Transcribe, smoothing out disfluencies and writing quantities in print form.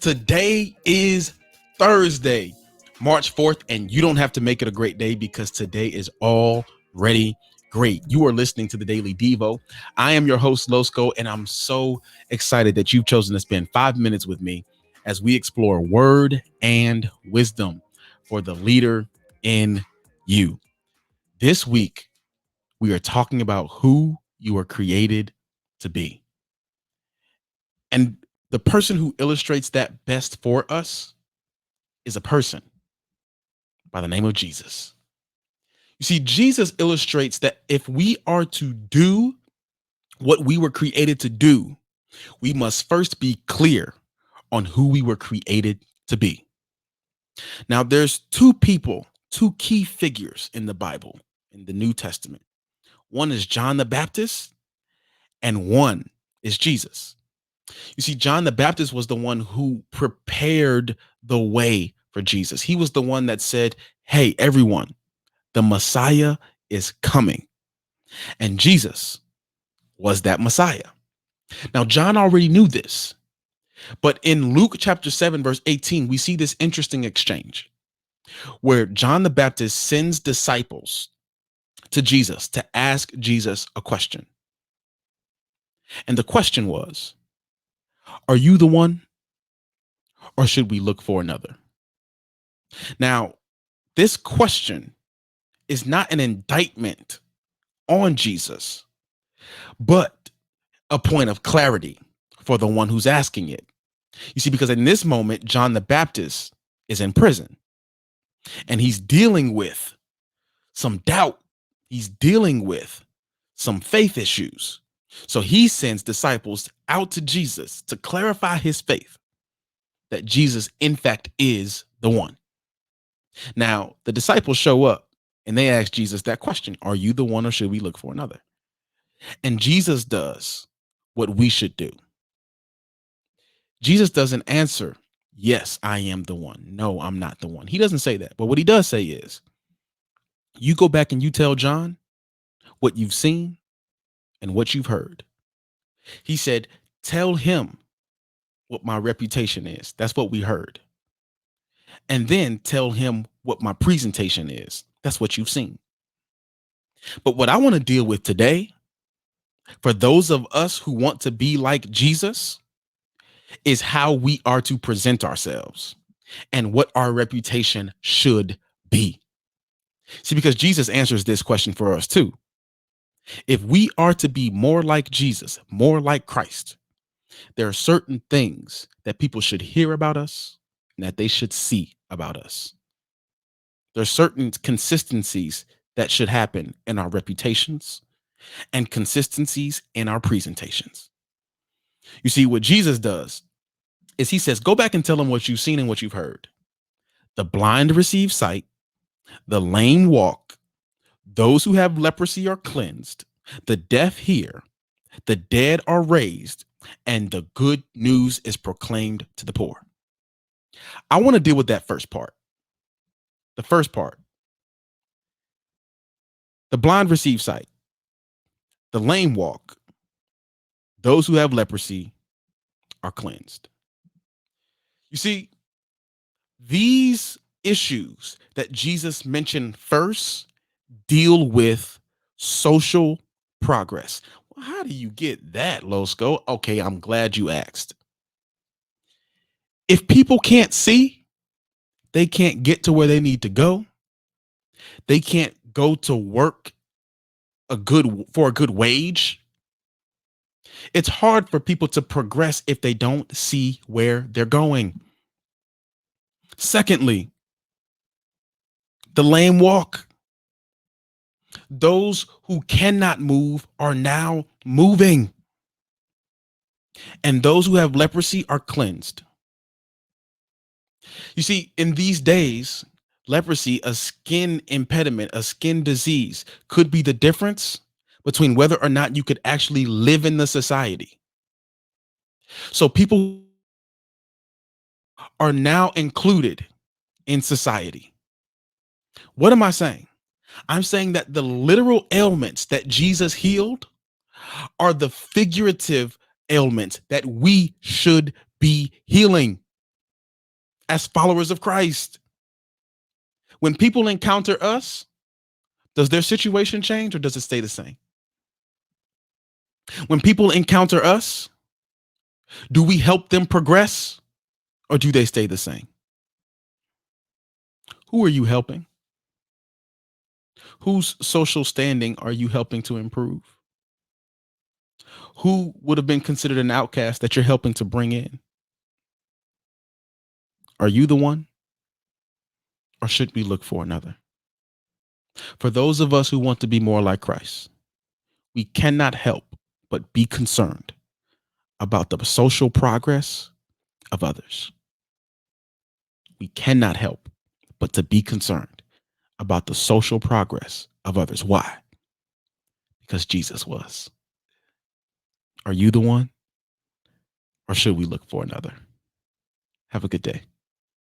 Today is Thursday, March 4th, and you don't have to make it a great day because today is already great. You are listening to the Daily Devo. I am your host, Losco, and I'm so excited that you've chosen to spend 5 minutes with me as we explore word and wisdom for the leader in you. This week, we are talking about who you are created to be. And the person who illustrates that best for us is a person by the name of Jesus. You see, Jesus illustrates that if we are to do what we were created to do, we must first be clear on who we were created to be. Now, there's two people, two key figures in the Bible, in the New Testament. One is John the Baptist, and one is Jesus. You see, John the Baptist was the one who prepared the way for Jesus. He was the one that said, hey, everyone, the Messiah is coming. And Jesus was that Messiah. Now, John already knew this, but in Luke chapter 7, verse 18, we see this interesting exchange where John the Baptist sends disciples to Jesus to ask Jesus a question. And the question was, are you the one, or should we look for another? Now, this question is not an indictment on Jesus, but a point of clarity for the one who's asking it. You see, because in this moment, John the Baptist is in prison and he's dealing with some doubt. He's dealing with some faith issues. So he sends disciples out to Jesus to clarify his faith that Jesus, in fact, is the one. Now, the disciples show up and they ask Jesus that question, are you the one or should we look for another? And Jesus does what we should do. Jesus doesn't answer, yes, I am the one. No, I'm not the one. He doesn't say that. But what he does say is, you go back and you tell John what you've seen and what you've heard. He said, tell him what my reputation is. That's what we heard. And then tell him what my presentation is. That's what you've seen. But what I want to deal with today, for those of us who want to be like Jesus, is how we are to present ourselves and what our reputation should be. See, because Jesus answers this question for us too. If we are to be more like Jesus, more like Christ, there are certain things that people should hear about us and that they should see about us. There are certain consistencies that should happen in our reputations and consistencies in our presentations. You see, what Jesus does is he says, go back and tell them what you've seen and what you've heard. The blind receive sight, the lame walk, those who have leprosy are cleansed, the deaf hear, the dead are raised, and the good news is proclaimed to the poor. I want to deal with that first part. The first part. The blind receive sight, the lame walk, those who have leprosy are cleansed. You see, these issues that Jesus mentioned first deal with social progress. Well, how do you get that, Losco? Okay, I'm glad you asked. If people can't see, they can't get to where they need to go. They can't go to work for a good wage. It's hard for people to progress if they don't see where they're going. Secondly, the lame walk. Those who cannot move are now moving. And those who have leprosy are cleansed. You see, in these days, leprosy, a skin impediment, a skin disease, could be the difference between whether or not you could actually live in the society. So people are now included in society. What am I saying? I'm saying that the literal ailments that Jesus healed are the figurative ailments that we should be healing. as followers of Christ. When people encounter us, does their situation change or does it stay the same? When people encounter us, do we help them progress or do they stay the same? Who are you helping? Whose social standing are you helping to improve? Who would have been considered an outcast that you're helping to bring in? Are you the one or should we look for another? For those of us who want to be more like Christ, we cannot help but be concerned about the social progress of others. We cannot help but to be concerned about the social progress of others. Why? Because Jesus was. Are you the one or should we look for another? Have a good day.